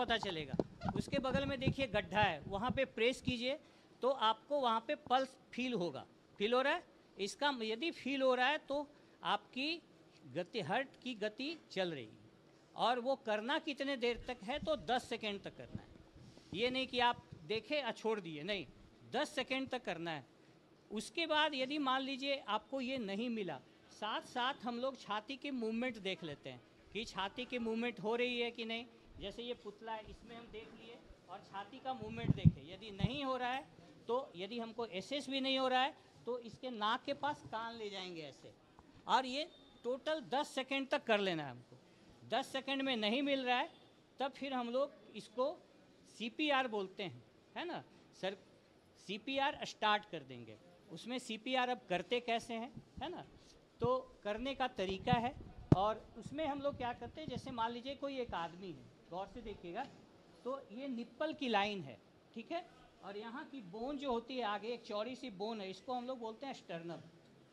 पता चलेगा। उसके बगल में देखिए गड्ढा है, वहाँ पे प्रेस कीजिए तो आपको वहाँ पे पल्स फील होगा। फील हो रहा है? इसका यदि फील हो रहा है तो आपकी गति, हार्ट की गति चल रही है। और वो करना कितने देर तक है? तो 10 सेकेंड तक करना है। ये नहीं कि आप देखे और छोड़ दिए, नहीं, 10 सेकेंड तक करना है। उसके बाद यदि मान लीजिए आपको ये नहीं मिला, साथ साथ हम लोग छाती की मूवमेंट देख लेते हैं कि छाती की मूवमेंट हो रही है कि नहीं। जैसे ये पुतला है, इसमें हम देख लिए और छाती का मूवमेंट देखें। यदि नहीं हो रहा है तो यदि हमको एसेस भी नहीं हो रहा है तो इसके नाक के पास कान ले जाएंगे ऐसे, और ये टोटल 10 सेकेंड तक कर लेना है हमको। 10 सेकेंड में नहीं मिल रहा है तब फिर हम लोग इसको CPR बोलते हैं, है ना सर। CPR स्टार्ट कर देंगे। उसमें CPR अब करते कैसे हैं, है ना, तो करने का तरीका है। और उसमें हम लोग क्या करते हैं, जैसे मान लीजिए कोई एक आदमी है, गौर से देखिएगा, तो ये निप्पल की लाइन है, ठीक है, और यहाँ की बोन जो होती है आगे, एक चौड़ी सी बोन है, इसको हम लोग बोलते हैं स्टर्नम,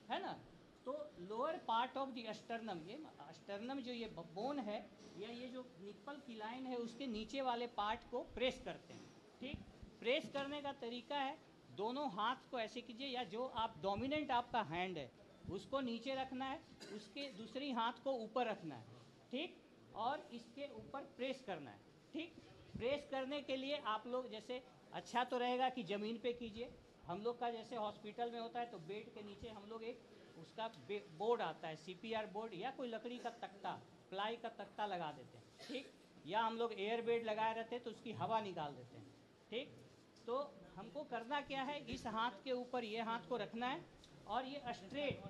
है ना। तो lower part of the sternum, ये स्टर्नम जो ये बोन है या ये जो निप्पल की लाइन है, उसके नीचे वाले पार्ट को प्रेस करते हैं, ठीक। प्रेस करने का तरीका है, दोनों हाथ को ऐसे कीजिए, या जो आप डोमिनेंट आपका हैंड है उसको नीचे रखना है, उसके दूसरी हाथ को ऊपर रखना है, ठीक, और इसके ऊपर प्रेस करना है, ठीक। प्रेस करने के लिए आप लोग जैसे अच्छा तो रहेगा कि ज़मीन पे कीजिए। हम लोग का जैसे हॉस्पिटल में होता है तो बेड के नीचे हम लोग एक उसका बोर्ड आता है, CPR बोर्ड, या कोई लकड़ी का तख्ता, प्लाई का तख्ता लगा देते हैं, ठीक, या हम लोग एयर बेड लगाए रहते हैं तो उसकी हवा निकाल देते हैं, ठीक। तो हमको करना क्या है, इस हाथ के ऊपर ये हाथ को रखना है और ये स्ट्रेट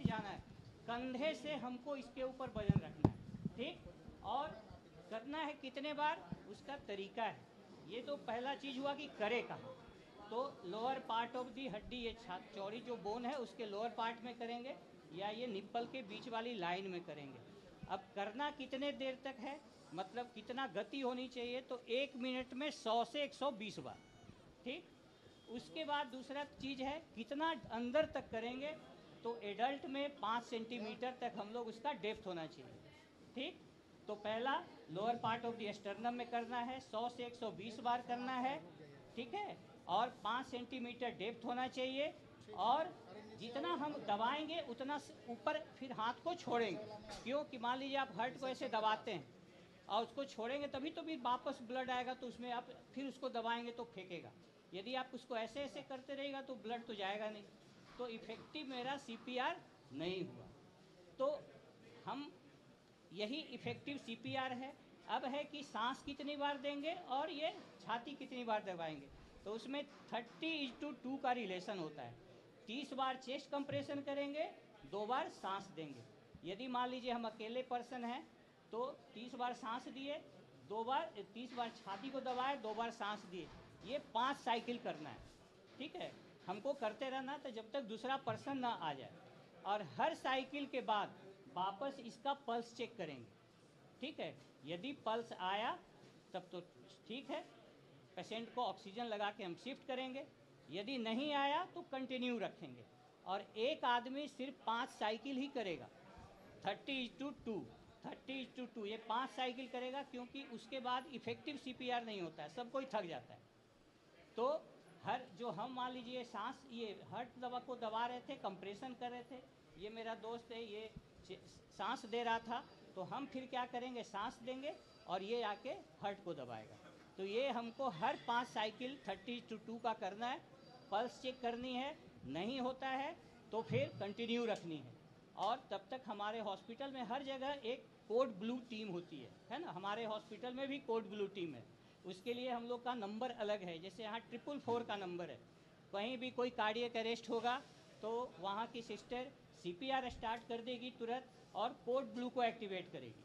जाना है, कंधे से हमको इसके ऊपर वजन रखना है, ठीक। और करना है कितने बार, उसका तरीका है। ये तो पहला चीज़ हुआ कि करे कहाँ, तो लोअर पार्ट ऑफ दी हड्डी, ये चौड़ी जो बोन है उसके लोअर पार्ट में करेंगे, या ये निप्पल के बीच वाली लाइन में करेंगे। अब करना कितने देर तक है, मतलब कितना गति होनी चाहिए, तो 1 मिनट में 100 से 120 बार, ठीक। उसके बाद दूसरा चीज़ है कितना अंदर तक करेंगे, तो एडल्ट में 5 सेंटीमीटर तक हम लोग उसका डेप्थ होना चाहिए, ठीक। तो पहला lower part of the sternum में करना है, 100 से 120 बार करना है, ठीक है, और 5 सेंटीमीटर डेप्थ होना चाहिए। और जितना हम दबाएंगे उतना ऊपर फिर हाथ को छोड़ेंगे, क्यों कि मान लीजिए आप हार्ट को ऐसे दबाते हैं और उसको छोड़ेंगे तभी तो फिर वापस ब्लड आएगा, तो उसमें आप फिर उसको दबाएंगे तो फेंकेगा। यदि आप उसको ऐसे ऐसे करते रहेगा तो ब्लड तो जाएगा नहीं, तो इफ़ेक्टिव मेरा CPR नहीं हुआ। तो हम यही इफ़ेक्टिव CPR है। अब है कि सांस कितनी बार देंगे और ये छाती कितनी बार दबाएंगे, तो उसमें 30:2 का रिलेशन होता है। 30 बार चेस्ट कंप्रेशन करेंगे, 2 बार सांस देंगे। यदि मान लीजिए हम अकेले पर्सन हैं तो 30 बार सांस दिए, 2 बार 30 बार छाती को दबाए, 2 बार सांस दिए, ये 5 साइकिल करना है, ठीक है। हमको करते रहना तो जब तक दूसरा पर्सन ना आ जाए, और हर साइकिल के बाद वापस इसका पल्स चेक करेंगे, ठीक है। यदि पल्स आया तब तो ठीक है, पेशेंट को ऑक्सीजन लगा के हम शिफ्ट करेंगे। यदि नहीं आया तो कंटिन्यू रखेंगे, और एक आदमी सिर्फ 5 साइकिल ही करेगा, 30:2 ये 5 साइकिल करेगा, क्योंकि उसके बाद इफ़ेक्टिव CPR नहीं होता है, सब कोई थक जाता है। तो हर जो हम मान लीजिए सांस, ये हार्ट दबा को दबा रहे थे, कंप्रेशन कर रहे थे, ये मेरा दोस्त है, ये सांस दे रहा था, तो हम फिर क्या करेंगे, सांस देंगे और ये आके हार्ट को दबाएगा। तो ये हमको हर 5 साइकिल 30:2 का करना है, पल्स चेक करनी है, नहीं होता है तो फिर कंटिन्यू रखनी है। और तब तक हमारे हॉस्पिटल में हर जगह एक कोड ब्लू टीम होती है ना, हमारे हॉस्पिटल में भी कोड ब्लू टीम है। उसके लिए हम लोग का नंबर अलग है, जैसे यहाँ 444 का नंबर है, कहीं भी कोई कार्डियक अरेस्ट होगा तो वहाँ की सिस्टर CPR स्टार्ट कर देगी तुरंत और कोड ब्लू को एक्टिवेट करेगी।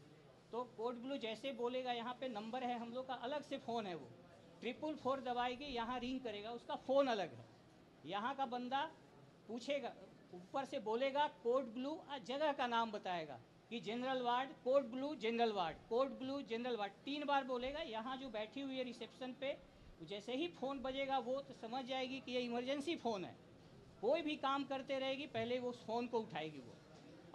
तो कोड ब्लू जैसे बोलेगा, यहाँ पे नंबर है हम लोग का, अलग से फ़ोन है, वो 444 दबाएगी, यहाँ रिंग करेगा, उसका फ़ोन अलग है। यहाँ का बंदा पूछेगा, ऊपर से बोलेगा कोड ब्लू, जगह का नाम बताएगा कि general ward, code blue general ward, code blue general ward, 3 बार बोलेगा। यहाँ जो बैठी हुई है रिसेप्शन पे, जैसे ही फ़ोन बजेगा वो तो समझ जाएगी कि ये इमरजेंसी फ़ोन है, कोई भी काम करते रहेगी, पहले वो फ़ोन को उठाएगी वो।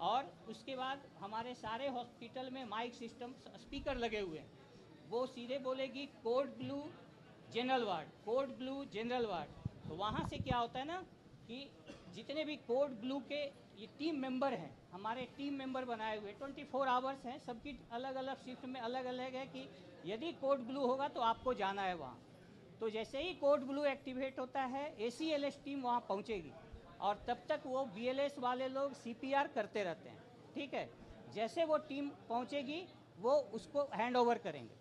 और उसके बाद हमारे सारे हॉस्पिटल में माइक सिस्टम, स्पीकर लगे हुए हैं, वो सीधे बोलेगी code blue general ward, code blue general ward. तो वहाँ से क्या होता है ना कि जितने भी कोड ब्लू के ये टीम मेंबर हैं, हमारे टीम मेंबर बनाए हुए 24 आवर्स हैं, सबकी अलग अलग शिफ्ट में अलग अलग है कि यदि कोड ब्लू होगा तो आपको जाना है वहाँ। तो जैसे ही कोड ब्लू एक्टिवेट होता है ACLS टीम वहाँ पहुँचेगी और तब तक वो BLS वाले लोग CPR करते रहते हैं, ठीक है। जैसे वो टीम पहुँचेगी वो उसको हैंड ओवर करेंगे,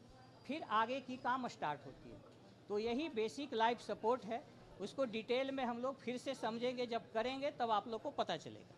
फिर आगे की काम स्टार्ट होती है। तो यही बेसिक लाइफ सपोर्ट है, उसको डिटेल में हम लोग फिर से समझेंगे, जब करेंगे तब आप लोग को पता चलेगा।